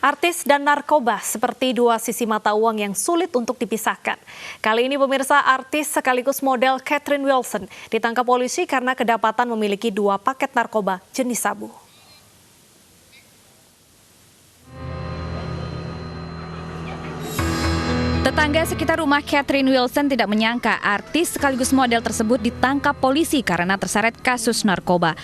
Artis dan narkoba seperti dua sisi mata uang yang sulit untuk dipisahkan. Kali ini pemirsa, artis sekaligus model Catherine Wilson ditangkap polisi karena kedapatan memiliki 2 paket narkoba jenis sabu. Tetangga sekitar rumah Catherine Wilson tidak menyangka artis sekaligus model tersebut ditangkap polisi karena terseret kasus narkoba.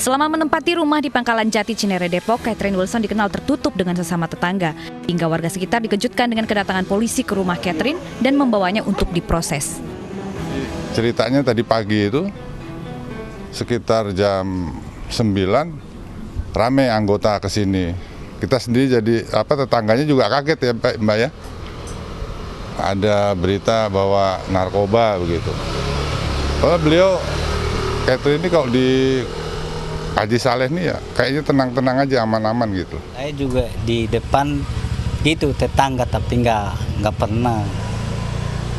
Selama menempati rumah di Pangkalan Jati, Cinere, Depok, Catherine Wilson dikenal tertutup dengan sesama tetangga. Hingga warga sekitar dikejutkan dengan kedatangan polisi ke rumah Catherine dan membawanya untuk diproses. Ceritanya tadi pagi itu sekitar jam 9 rame anggota ke sini. Kita sendiri jadi tetangganya juga kaget ya Mbak ya. Ada berita bahwa narkoba begitu. Kalau beliau Catherine ini kalau di Haji Saleh nih ya kayaknya tenang-tenang aja, aman-aman gitu. Saya juga di depan gitu tetangga tapi nggak pernah.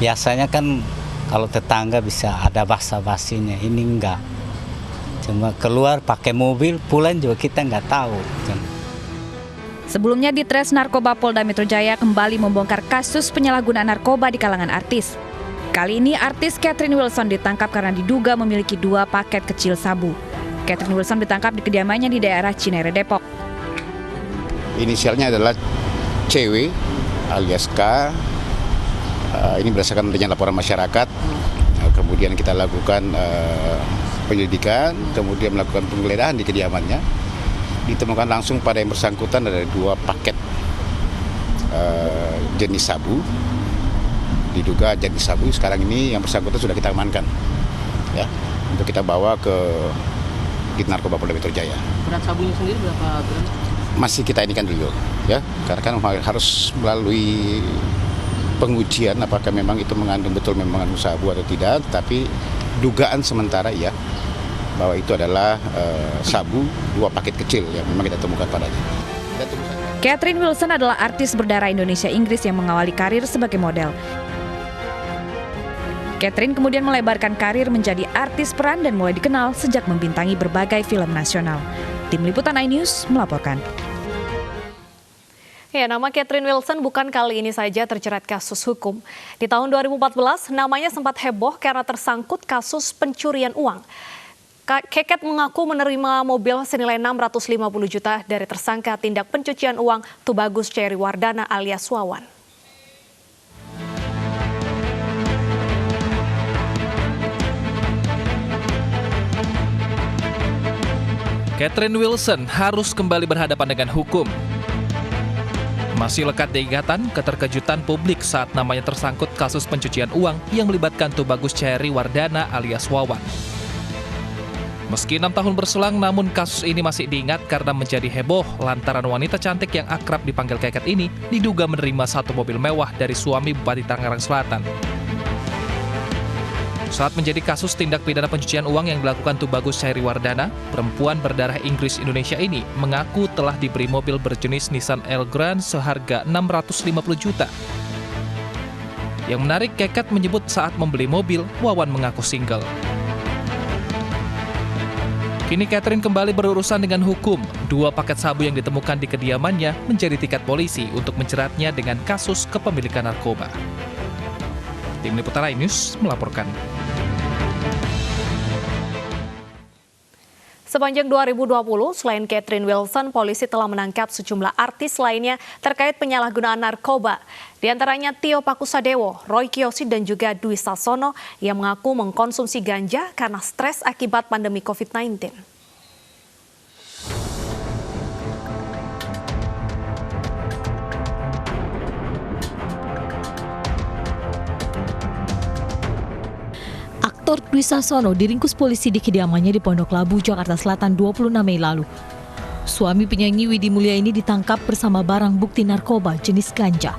Biasanya kan kalau tetangga bisa ada basa-basinya, ini enggak. Cuma keluar pakai mobil, pulang juga kita nggak tahu. Sebelumnya Ditres Narkoba Polda Metro Jaya kembali membongkar kasus penyalahgunaan narkoba di kalangan artis. Kali ini artis Catherine Wilson ditangkap karena diduga memiliki 2 paket kecil sabu. Catherine Wilson ditangkap di kediamannya di daerah Cinere, Depok. Inisialnya adalah CW alias K. Ini berdasarkan adanya laporan masyarakat. Kemudian kita lakukan penyelidikan, kemudian melakukan penggeledahan di kediamannya. Ditemukan langsung pada yang bersangkutan ada 2 paket jenis sabu. Diduga jenis sabu. Sekarang ini yang bersangkutan sudah kita amankan, ya, untuk kita bawa ke Narkoba Polda Metro Jaya. Berat sabunya sendiri berapa gram? Masih kita inikan dulu, ya, karena kan harus melalui pengujian apakah memang itu mengandung mengandung sabu atau tidak. Tapi dugaan sementara ya bahwa itu adalah sabu 2 paket kecil yang memang kita temukan padanya. Catherine Wilson adalah artis berdarah Indonesia Inggris yang mengawali karir sebagai model. Catherine kemudian melebarkan karir menjadi artis peran dan mulai dikenal sejak membintangi berbagai film nasional. Tim Liputan iNews melaporkan. Ya, nama Catherine Wilson bukan kali ini saja terjerat kasus hukum. Di tahun 2014, namanya sempat heboh karena tersangkut kasus pencurian uang. Keket mengaku menerima mobil senilai 650 juta dari tersangka tindak pencucian uang Tubagus Cherry Wardana alias Wawan. Catherine Wilson harus kembali berhadapan dengan hukum. Masih lekat diingatan keterkejutan publik saat namanya tersangkut kasus pencucian uang yang melibatkan Tubagus Cherry Wardana alias Wawan. Meski 6 tahun berselang, namun kasus ini masih diingat karena menjadi heboh lantaran wanita cantik yang akrab dipanggil Keket ini diduga menerima 1 mobil mewah dari suami Bupati Tangerang Selatan. Saat menjadi kasus tindak pidana pencucian uang yang dilakukan Tubagus Cherry Wardana, perempuan berdarah Inggris Indonesia ini mengaku telah diberi mobil berjenis Nissan Elgrand seharga 650 juta. Yang menarik, Keket menyebut saat membeli mobil, Wawan mengaku single. Kini Catherine kembali berurusan dengan hukum. 2 paket sabu yang ditemukan di kediamannya menjadi tiket polisi untuk menjeratnya dengan kasus kepemilikan narkoba. Tim Liputan iNews melaporkan. Sepanjang 2020, selain Catherine Wilson, polisi telah menangkap sejumlah artis lainnya terkait penyalahgunaan narkoba. Di antaranya Tio Pakusadewo, Roy Kiyoshi, dan juga Dwi Sasono yang mengaku mengkonsumsi ganja karena stres akibat pandemi COVID-19. Aktor Dwi Sasono diringkus polisi di kediamannya di Pondok Labu, Jakarta Selatan 26 Mei lalu. Suami penyanyi Widi Mulia ini ditangkap bersama barang bukti narkoba jenis ganja.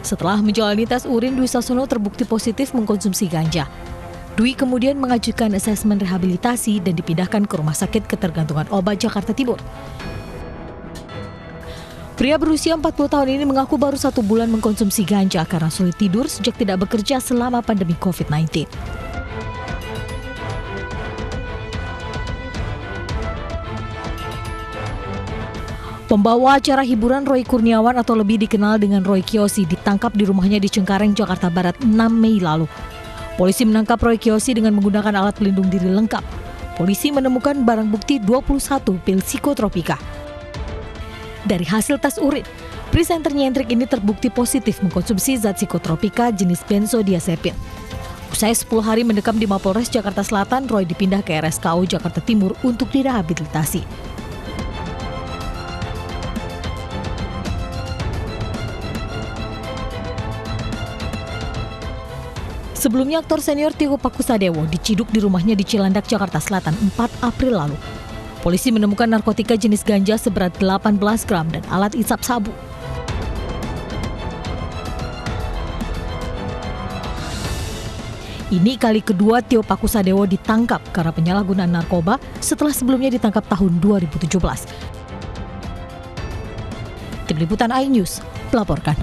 Setelah menjalani tes urin, Dwi Sasono terbukti positif mengkonsumsi ganja. Dwi kemudian mengajukan asesmen rehabilitasi dan dipindahkan ke Rumah Sakit Ketergantungan Obat Jakarta Timur. Pria berusia 40 tahun ini mengaku baru 1 bulan mengkonsumsi ganja karena sulit tidur sejak tidak bekerja selama pandemi COVID-19. Pembawa acara hiburan Roy Kurniawan atau lebih dikenal dengan Roy Kiyoshi ditangkap di rumahnya di Cengkareng, Jakarta Barat 6 Mei lalu. Polisi menangkap Roy Kiyoshi dengan menggunakan alat pelindung diri lengkap. Polisi menemukan barang bukti 21 pil psikotropika. Dari hasil tes urin, presenter nyentrik ini terbukti positif mengkonsumsi zat psikotropika jenis benzodiazepin. Usai 10 hari mendekam di Mapolres Jakarta Selatan, Roy dipindah ke RSKO Jakarta Timur untuk direhabilitasi. Sebelumnya, aktor senior Tio Pakusadewo diciduk di rumahnya di Cilandak, Jakarta Selatan 4 April lalu. Polisi menemukan narkotika jenis ganja seberat 18 gram dan alat isap sabu. Ini kali kedua Tio Pakusadewo ditangkap karena penyalahgunaan narkoba setelah sebelumnya ditangkap tahun 2017. Tim Liputan iNews melaporkan.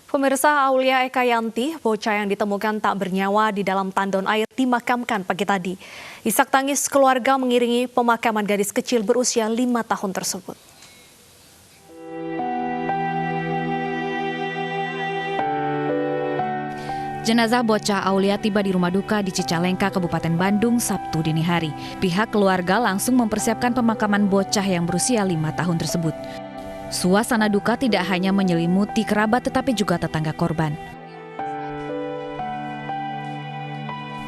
Pemirsa, Aulia Ekayanti, bocah yang ditemukan tak bernyawa di dalam tandon air dimakamkan pagi tadi. Isak tangis keluarga mengiringi pemakaman gadis kecil berusia 5 tahun tersebut. Jenazah bocah Aulia tiba di rumah duka di Cicalengka, Kabupaten Bandung, Sabtu dini hari. Pihak keluarga langsung mempersiapkan pemakaman bocah yang berusia 5 tahun tersebut. Suasana duka tidak hanya menyelimuti kerabat tetapi juga tetangga korban.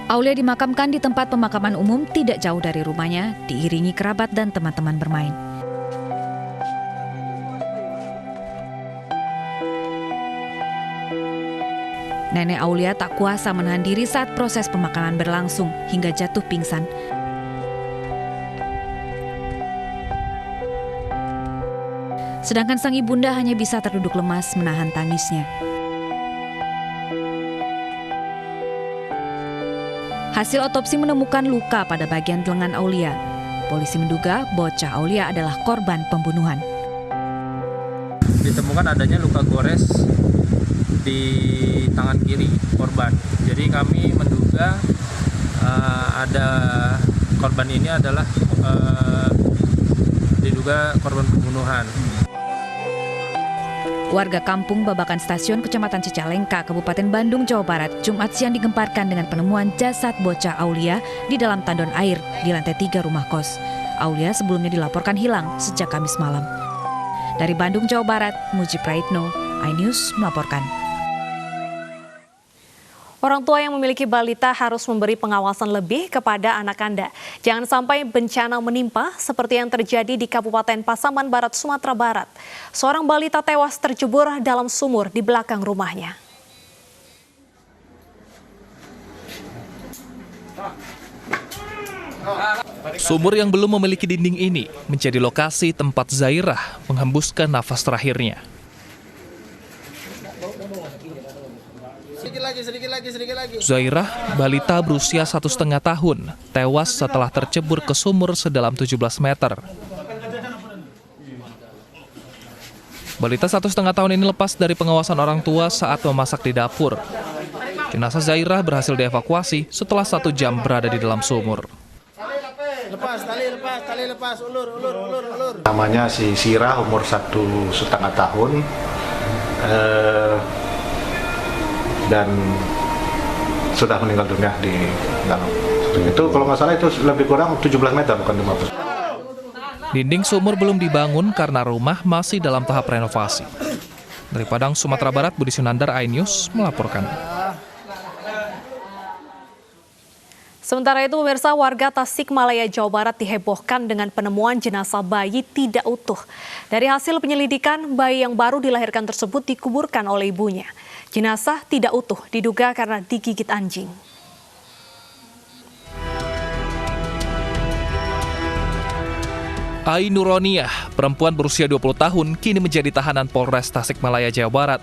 Aulia dimakamkan di tempat pemakaman umum tidak jauh dari rumahnya, diiringi kerabat dan teman-teman bermain. Nenek Aulia tak kuasa menahan diri saat proses pemakaman berlangsung hingga jatuh pingsan. Sedangkan sang ibunda hanya bisa terduduk lemas menahan tangisnya. Hasil otopsi menemukan luka pada bagian lengan Aulia. Polisi menduga bocah Aulia adalah korban pembunuhan. Ditemukan adanya luka gores di tangan kiri korban. Jadi kami menduga ada korban ini adalah diduga korban pembunuhan. Warga kampung Babakan Stasiun, Kecamatan Cicalengka, Kabupaten Bandung, Jawa Barat, Jumat siang digemparkan dengan penemuan jasad bocah Aulia di dalam tandon air di lantai 3 rumah kos. Aulia sebelumnya dilaporkan hilang sejak Kamis malam. Dari Bandung, Jawa Barat, Muji Praitno, iNews melaporkan. Orang tua yang memiliki balita harus memberi pengawasan lebih kepada anak Anda. Jangan sampai bencana menimpa seperti yang terjadi di Kabupaten Pasaman Barat, Sumatera Barat. Seorang balita tewas tercebur dalam sumur di belakang rumahnya. Sumur yang belum memiliki dinding ini menjadi lokasi tempat Zairah menghembuskan nafas terakhirnya. Zairah, balita berusia 1,5 tahun, tewas setelah tercebur ke sumur sedalam 17 meter. Balita 1,5 tahun ini lepas dari pengawasan orang tua saat memasak di dapur. Jenazah Zairah berhasil dievakuasi setelah 1 jam berada di dalam sumur. Tali lepas, ulur. Namanya si Sirah, umur 1,5 tahun. Dan sudah meninggal dunia di dalam. Itu kalau nggak salah itu lebih kurang 17 meter, bukan 15. Dinding sumur belum dibangun karena rumah masih dalam tahap renovasi. Dari Padang, Sumatera Barat, Budi Sunandar, iNews melaporkan. Sementara itu, pemirsa, warga Tasikmalaya, Jawa Barat dihebohkan dengan penemuan jenazah bayi tidak utuh. Dari hasil penyelidikan, bayi yang baru dilahirkan tersebut dikuburkan oleh ibunya. Jenazah tidak utuh diduga karena digigit anjing. Ai Nuroniah, perempuan berusia 20 tahun, kini menjadi tahanan Polres Tasikmalaya, Jawa Barat.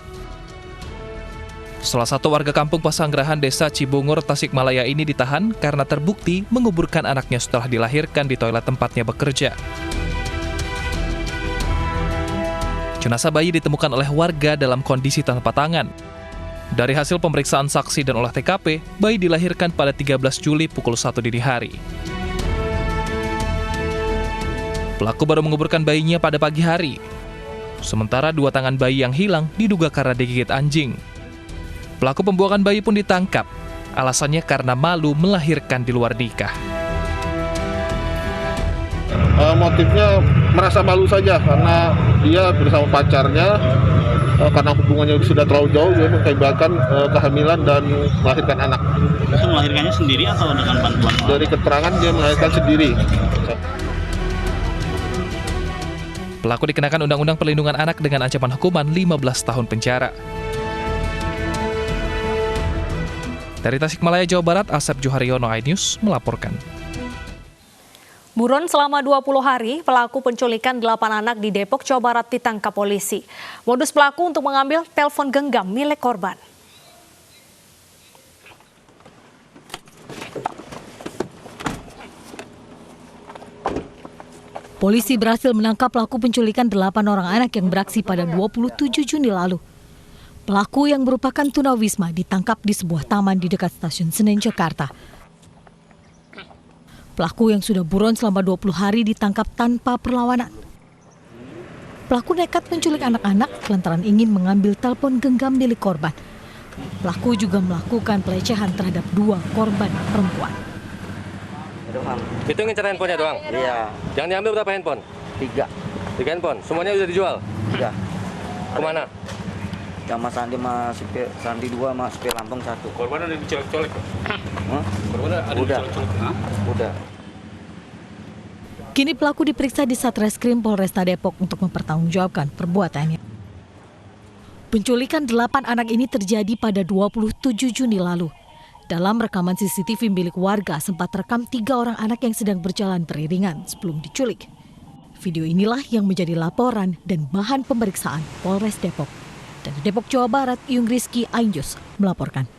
Salah satu warga kampung Pasanggerahan, Desa Cibungur, Tasikmalaya ini ditahan karena terbukti menguburkan anaknya setelah dilahirkan di toilet tempatnya bekerja. Jenazah bayi ditemukan oleh warga dalam kondisi tanpa tangan. Dari hasil pemeriksaan saksi dan olah TKP, bayi dilahirkan pada 13 Juli pukul 1 dini hari. Pelaku baru menguburkan bayinya pada pagi hari. Sementara 2 tangan bayi yang hilang diduga karena digigit anjing. Pelaku pembuangan bayi pun ditangkap. Alasannya karena malu melahirkan di luar nikah. Motifnya merasa malu saja karena dia bersama pacarnya, karena hubungannya sudah terlalu jauh, dia mengakibatkan kehamilan dan melahirkan anak. Itu melahirkannya sendiri atau dengan bantuan? Dari keterangan dia melahirkan sendiri. Pelaku dikenakan Undang-Undang Perlindungan Anak dengan ancaman hukuman 15 tahun penjara. Dari Tasikmalaya, Jawa Barat, Asep Juharyono, iNews melaporkan. Buron selama 20 hari, pelaku penculikan 8 anak di Depok, Jawa Barat ditangkap polisi. Modus pelaku untuk mengambil telepon genggam milik korban. Polisi berhasil menangkap pelaku penculikan 8 orang anak yang beraksi pada 27 Juni lalu. Pelaku yang merupakan tunawisma ditangkap di sebuah taman di dekat stasiun Senen, Jakarta. Pelaku yang sudah buron selama 20 hari ditangkap tanpa perlawanan. Pelaku nekat menculik anak-anak lantaran ingin mengambil telepon genggam milik korban. Pelaku juga melakukan pelecehan terhadap 2 korban perempuan. Itu ngincer handphonenya doang? Iya. Yang diambil berapa handphone? 3. 3 handphone? Semuanya udah dijual? Iya. Kemana? Sama Sandi sama Sandi 2 sama Supir Lampung 1. Korban ada dicolek-colek? Korban ada dicolek-colek? Udah. Kini pelaku diperiksa di Satreskrim Polresta Depok untuk mempertanggungjawabkan perbuatannya. Penculikan 8 anak ini terjadi pada 27 Juni lalu. Dalam rekaman CCTV milik warga sempat terekam 3 orang anak yang sedang berjalan beriringan sebelum diculik. Video inilah yang menjadi laporan dan bahan pemeriksaan Polres Depok. Dari Depok, Jawa Barat, Yung Rizky, iNews melaporkan.